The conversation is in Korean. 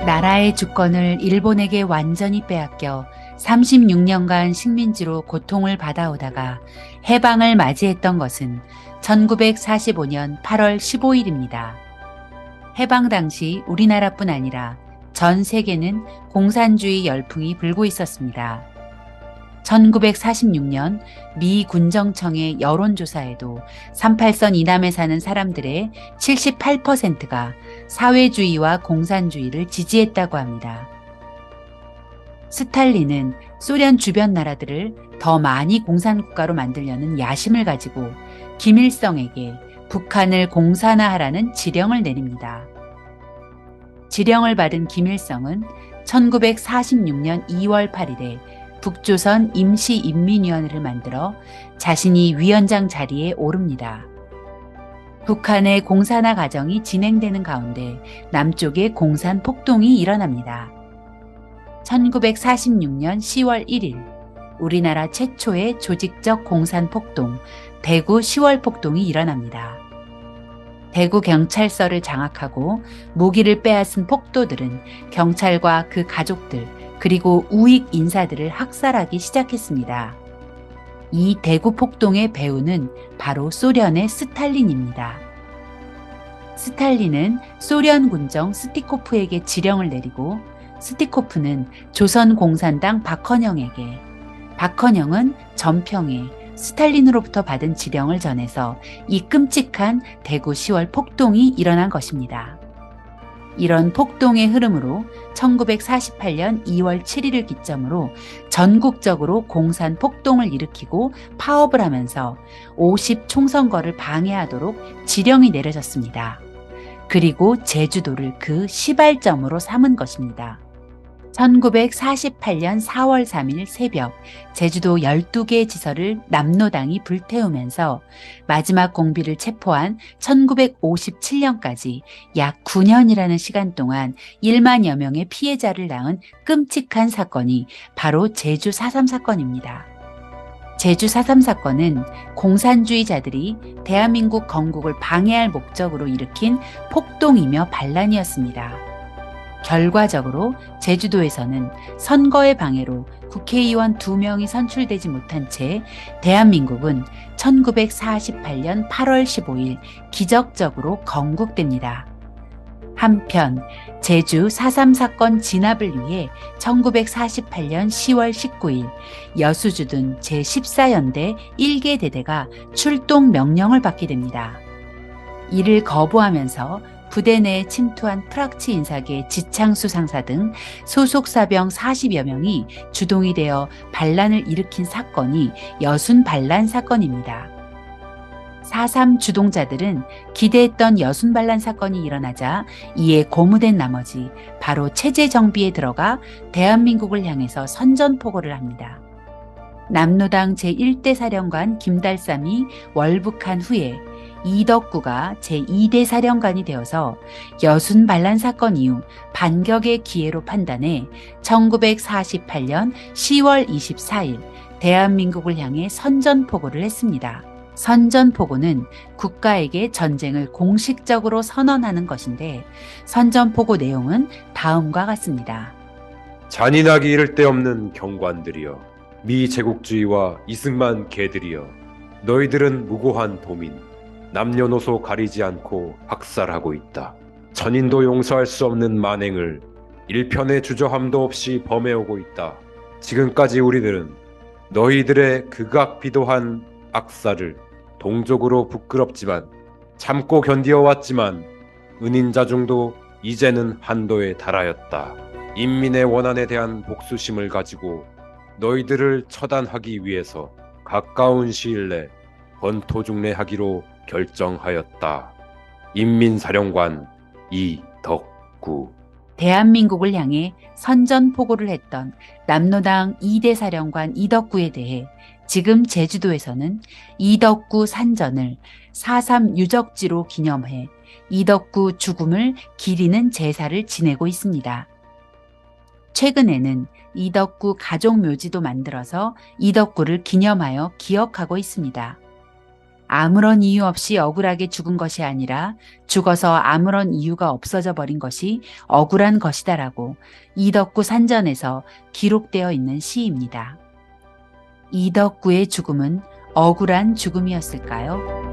나라의 주권을 일본에게 완전히 빼앗겨 36년간 식민지로 고통을 받아오다가 해방을 맞이했던 것은 1945년 8월 15일입니다. 해방 당시 우리나라뿐 아니라 전 세계는 공산주의 열풍이 불고 있었습니다. 1946년 미 군정청의 여론조사에도 38선 이남에 사는 사람들의 78%가 사회주의와 공산주의를 지지했다고 합니다. 스탈린은 소련 주변 나라들을 더 많이 공산국가로 만들려는 야심을 가지고 김일성에게 북한을 공산화하라는 지령을 내립니다. 지령을 받은 김일성은 1946년 2월 8일에 북조선 임시인민위원회를 만들어 자신이 위원장 자리에 오릅니다. 북한의 공산화 과정이 진행되는 가운데 남쪽에 공산 폭동이 일어납니다. 1946년 10월 1일 우리나라 최초의 조직적 공산 폭동, 대구 10월 폭동이 일어납니다. 대구 경찰서를 장악하고 무기를 빼앗은 폭도들은 경찰과 그 가족들 그리고 우익 인사들을 학살하기 시작했습니다. 이 대구 폭동의 배후는 바로 소련의 스탈린입니다. 스탈린은 소련 군정 스티코프에게 지령을 내리고 스티코프는 조선공산당 박헌영에게, 박헌영은 전평에 스탈린으로부터 받은 지령을 전해서 이 끔찍한 대구 10월 폭동이 일어난 것입니다. 이런 폭동의 흐름으로 1948년 2월 7일을 기점으로 전국적으로 공산 폭동을 일으키고 파업을 하면서 50 총선거를 방해하도록 지령이 내려졌습니다. 그리고 제주도를 그 시발점으로 삼은 것입니다. 1948년 4월 3일 새벽 제주도 12개 지서를 남노당이 불태우면서 마지막 공비를 체포한 1957년까지 약 9년이라는 시간 동안 1만여 명의 피해자를 낳은 끔찍한 사건이 바로 제주 4.3 사건입니다. 제주 4.3 사건은 공산주의자들이 대한민국 건국을 방해할 목적으로 일으킨 폭동이며 반란이었습니다. 결과적으로 제주도에서는 선거의 방해로 국회의원 2명이 선출되지 못한 채 대한민국은 1948년 8월 15일 기적적으로 건국됩니다. 한편 제주 4.3 사건 진압을 위해 1948년 10월 19일 여수주둔 제14연대 1개 대대가 출동 명령을 받게 됩니다. 이를 거부하면서 부대 내에 침투한 프락치 인사계 지창수 상사 등 소속 사병 40여 명이 주동이 되어 반란을 일으킨 사건이 여순 반란 사건입니다. 4.3 주동자들은 기대했던 여순 반란 사건이 일어나자 이에 고무된 나머지 바로 체제 정비에 들어가 대한민국을 향해서 선전포고를 합니다. 남노당 제1대 사령관 김달삼이 월북한 후에 이덕구가 제2대 사령관이 되어서 여순 반란 사건 이후 반격의 기회로 판단해 1948년 10월 24일 대한민국을 향해 선전포고를 했습니다. 선전포고는 국가에게 전쟁을 공식적으로 선언하는 것인데 선전포고 내용은 다음과 같습니다. 잔인하기 이를 데 없는 경관들이여, 미제국주의와 이승만 개들이여, 너희들은 무고한 도민, 남녀노소 가리지 않고 학살하고 있다. 천인도 용서할 수 없는 만행을 일편의 주저함도 없이 범해오고 있다. 지금까지 우리들은 너희들의 극악비도한 악사를 동족으로 부끄럽지만 참고 견디어왔지만 은인자중도 이제는 한도에 달하였다. 인민의 원한에 대한 복수심을 가지고 너희들을 처단하기 위해서 가까운 시일 내 번토중례하기로 결정하였다. 인민사령관 이덕구. 대한민국을 향해 선전포고를 했던 남노당 2대 사령관 이덕구에 대해 지금 제주도에서는 이덕구 산전을 4.3 유적지로 기념해 이덕구 죽음을 기리는 제사를 지내고 있습니다. 최근에는 이덕구 가족묘지도 만들어서 이덕구를 기념하여 기억하고 있습니다. 아무런 이유 없이 억울하게 죽은 것이 아니라 죽어서 아무런 이유가 없어져 버린 것이 억울한 것이다라고 이덕구 산전에서 기록되어 있는 시입니다. 이덕구의 죽음은 억울한 죽음이었을까요?